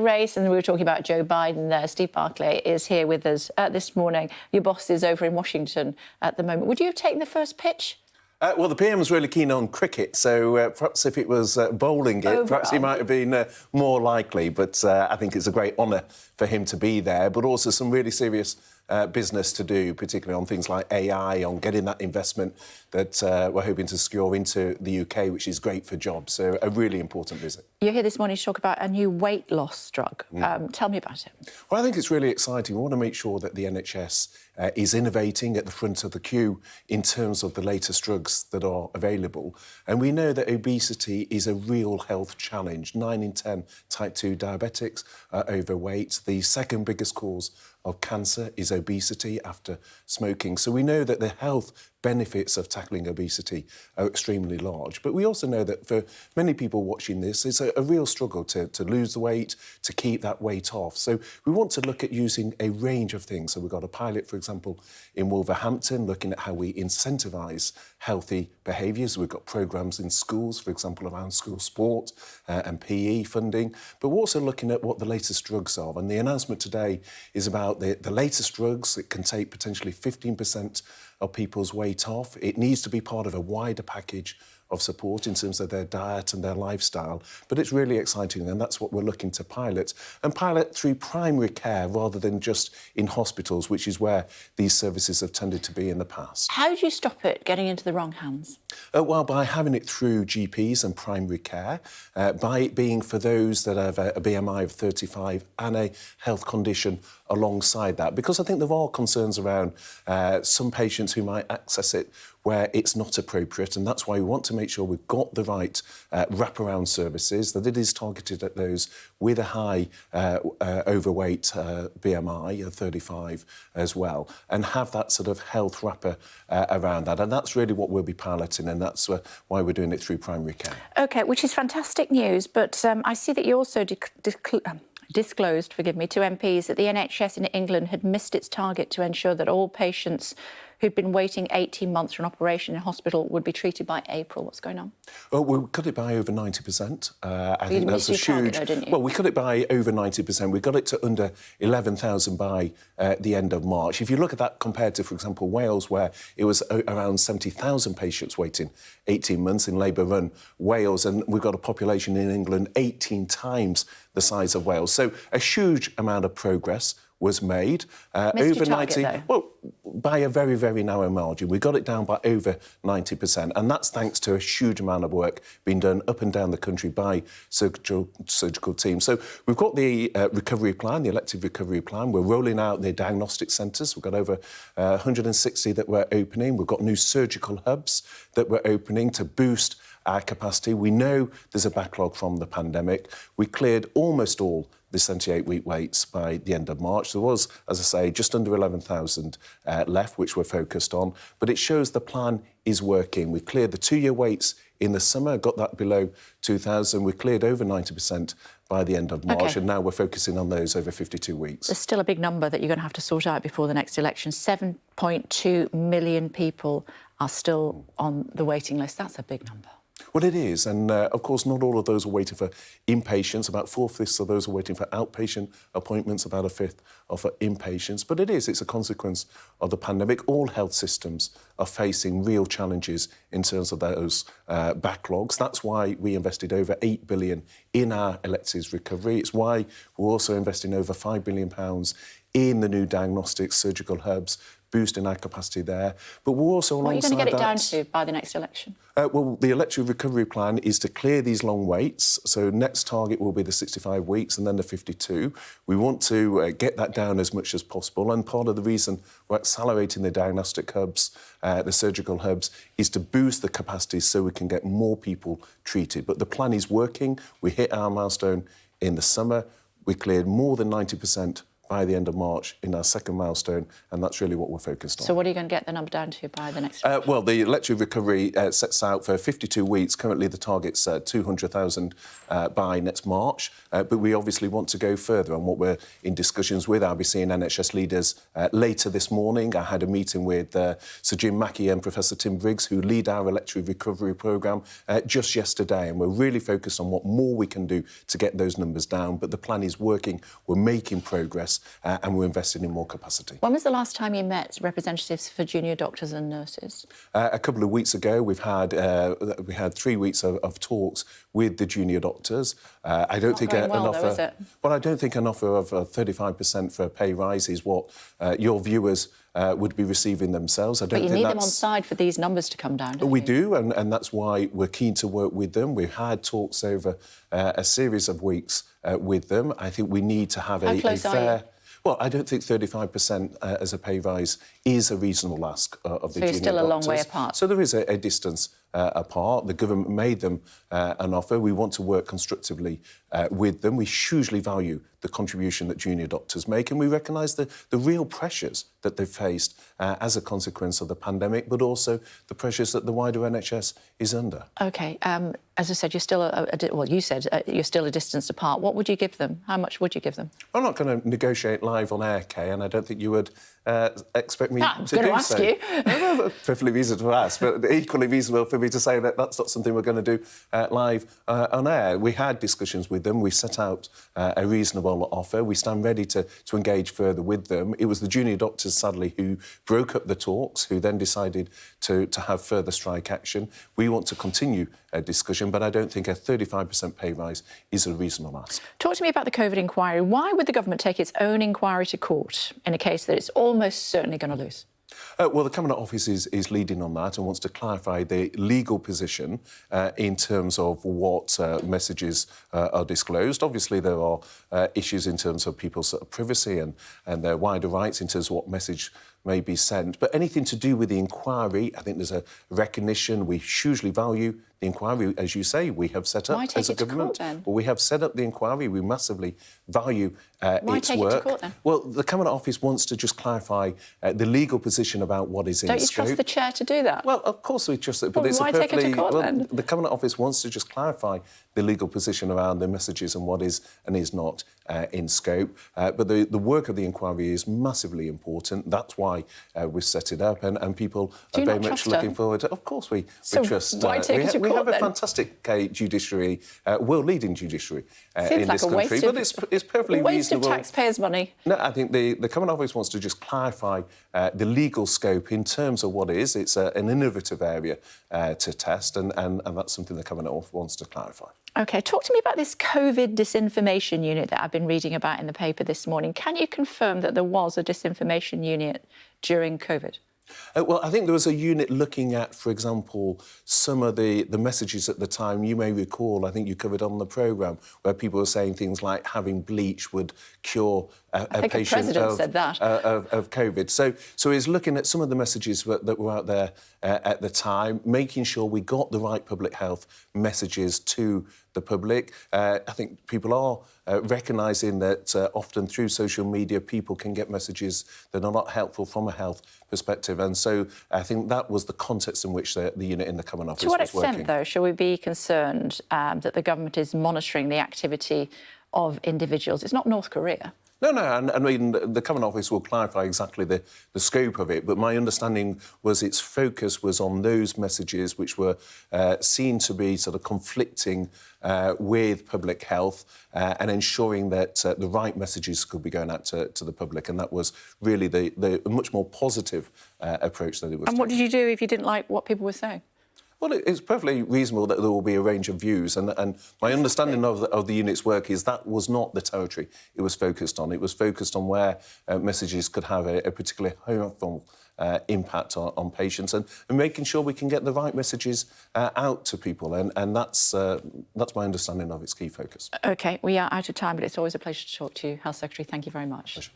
race, and we were talking about Joe Biden there. Steve Barclay is here with us this morning. Your boss is over in Washington at the moment. Would you have taken the first pitch? Well, the PM was really keen on cricket, so perhaps if it was bowling it, perhaps he might have been more likely. But I think it's a great honour for him to be there, but also some really serious business to do, particularly on things like AI, on getting that investment that we're hoping to secure into the UK, which is great for jobs. So a really important visit. You're here this morning to talk about a new weight loss drug. Tell me about it. Well, I think it's really exciting. We want to make sure that the NHS is innovating at the front of the queue in terms of the latest drugs that are available. And we know that obesity is a real health challenge. 9 in 10 type 2 diabetics are overweight. The second biggest cause of cancer is obesity after smoking. So we know that the health benefits of tackling obesity are extremely large. But we also know that for many people watching this, it's a real struggle to lose the weight, to keep that weight off. So we want to look at using a range of things. So we've got a pilot, for example, in Wolverhampton, looking at how we incentivise healthy behaviours. We've got programmes in schools, for example, around school sport and PE funding. But we're also looking at what the latest drugs are. And the announcement today is about the latest drugs. It can take potentially 15% of people's weight off. It needs to be part of a wider package of support in terms of their diet and their lifestyle. But it's really exciting, and that's what we're looking to pilot. And pilot through primary care rather than just in hospitals, which is where these services have tended to be in the past. How do you stop it getting into the wrong hands? Well, by having it through GPs and primary care, by it being for those that have a BMI of 35 and a health condition alongside that, because I think there are concerns around some patients who might access it where it's not appropriate, and that's why we want to make sure we've got the right wraparound services, that it is targeted at those with a high overweight BMI of 35 as well, and have that sort of health wrapper around that. And that's really what we'll be piloting, and that's why we're doing it through primary care. OK, which is fantastic news, but I see that you also disclosed, to MPs that the NHS in England had missed its target to ensure that all patients who'd been waiting 18 months for an operation in hospital would be treated by April. What's going on? Well, we cut it by over 90%. I think that's a huge... Target, though, didn't you? Well, we cut it by over 90%. We got it to under 11,000 by the end of March. If you look at that compared to, for example, Wales, where it was around 70,000 patients waiting 18 months in Labour-run Wales, and we've got a population in England 18 times the size of Wales. So a huge amount of progress was made. Over 90, well, by a very, very narrow margin. We got it down by over 90%, and that's thanks to a huge amount of work being done up and down the country by surgical teams. So we've got the recovery plan, the elective recovery plan. We're rolling out the diagnostic centres. We've got over 160 that we're opening. We've got new surgical hubs that we're opening to boost our capacity. We know there's a backlog from the pandemic. We cleared almost all the 78-week waits by the end of March. There was, as I say, just under 11,000 left, which we're focused on. But it shows the plan is working. We cleared the 2-year waits in the summer, got that below 2,000. We cleared over 90% by the end of March, and now we're focusing on those over 52 weeks. There's still a big number that you're going to have to sort out before the next election. 7.2 million people are still on the waiting list. That's a big number. Well, it is, and of course not all of those are waiting for inpatients. About 4/5 of those are waiting for outpatient appointments, about 1/5 are for inpatients. But it's a consequence of the pandemic. All health systems are facing real challenges in terms of those backlogs. That's why we invested over £8 billion in our electives recovery. It's why we're also investing over £5 billion in the new diagnostic surgical hubs, boosting our capacity there. But we're also alongside that... What are you going to get it down to by the next election? Well, the elective recovery plan is to clear these long waits. So next target will be the 65 weeks and then the 52. We want to get that down as much as possible. And part of the reason we're accelerating the diagnostic hubs, the surgical hubs, is to boost the capacity so we can get more people treated. But the plan is working. We hit our milestone in the summer. We cleared more than 90% by the end of March in our second milestone, and that's really what we're focused on. So what are you going to get the number down to by the next? Well, the electric recovery sets out for 52 weeks. Currently, the target's 200,000 by next March. But we obviously want to go further, and what we're in discussions with. I'll be seeing NHS leaders later this morning. I had a meeting with Sir Jim Mackey and Professor Tim Briggs, who lead our electric recovery programme, just yesterday. And we're really focused on what more we can do to get those numbers down. But the plan is working. We're making progress, and we're investing in more capacity. When was the last time you met representatives for junior doctors and nurses? A couple of weeks ago, we had 3 weeks of talks with the junior doctors. I don't think an offer. Well, I don't think an offer of 35% for a pay rise is what your viewers would be receiving themselves. I don't but you think need them on side for these numbers to come down. We do, and that's why we're keen to work with them. We've had talks over a series of weeks with them. I think we need to have a fair. Well, I don't think 35% as a pay rise is a reasonable ask of the junior doctors. So you're still a long way apart. So there is a distance apart. The government made them an offer. We want to work constructively with them. We hugely value the contribution that junior doctors make, and we recognise the real pressures that they've faced as a consequence of the pandemic, but also the pressures that the wider NHS is under. OK. As I said, you're still you're still a distance apart. What would you give them? How much would you give them? I'm not going to negotiate live on air, Kay, and I don't think you would expect me to do so. I'm going to ask you. No, perfectly reasonable to ask, but equally reasonable for me to say that that's not something we're going to do live on air. We had discussions with them. We set out a reasonable offer. We stand ready to engage further with them. It was the junior doctors, sadly, who broke up the talks, who then decided to have further strike action. We want to continue a discussion, but I don't think a 35% pay rise is a reasonable ask. Talk to me about the COVID inquiry. Why would the government take its own inquiry to court in a case that it's almost certainly going to lose? Well, the Cabinet Office is leading on that and wants to clarify the legal position in terms of what messages are disclosed. Obviously, there are issues in terms of people's privacy and their wider rights in terms of what message may be sent. But anything to do with the inquiry, I think there's a recognition. We hugely value the inquiry, as you say, we have set up as a government. Well, we have set up the inquiry. We massively value its work. It to court, then? Well, the Cabinet Office wants to just clarify the legal position about what is in scope. Don't you trust the chair to do that? Well, of course we trust it, but it's why take it to court, then? The Cabinet Office wants to just clarify the legal position around the messages and what is and is not in scope. But the work of the inquiry is massively important. That's why we've set it up, and people are very much looking forward to. Of course, we trust. Why take it to court, we have a then? fantastic judiciary, world-leading judiciary in this country, but it's perfectly reasonable. Waste of taxpayers' money. No, I think the Cabinet Office wants to just clarify the legal scope in terms of what it is. It's an innovative area to test, and that's something the Cabinet Office wants to clarify. OK, talk to me about this COVID disinformation unit that I've been reading about in the paper this morning. Can you confirm that there was a disinformation unit during COVID? Well, I think there was a unit looking at, for example, some of the messages at the time. You may recall, I think you covered on the programme, where people were saying things like having bleach would cure a patient of COVID. So he's looking at some of the messages that were out there at the time, making sure we got the right public health messages to the public. I think people are recognising that often through social media people can get messages that are not helpful from a health perspective, and so I think that was the context in which the unit in the Cabinet Office was working. To what extent, though, shall we be concerned that the government is monitoring the activity of individuals? It's not North Korea. No, and I mean, the Cabinet Office will clarify exactly the scope of it, but my understanding was its focus was on those messages which were seen to be sort of conflicting with public health and ensuring that the right messages could be going out to the public, and that was really the much more positive approach that it was. And what did you do if you didn't like what people were saying? Well, it's perfectly reasonable that there will be a range of views, and my understanding of the unit's work is that was not the territory it was focused on. It was focused on where messages could have a particularly harmful impact on patients, and making sure we can get the right messages out to people, and that's my understanding of its key focus. OK, we are out of time, but it's always a pleasure to talk to you, Health Secretary. Thank you very much. Pleasure.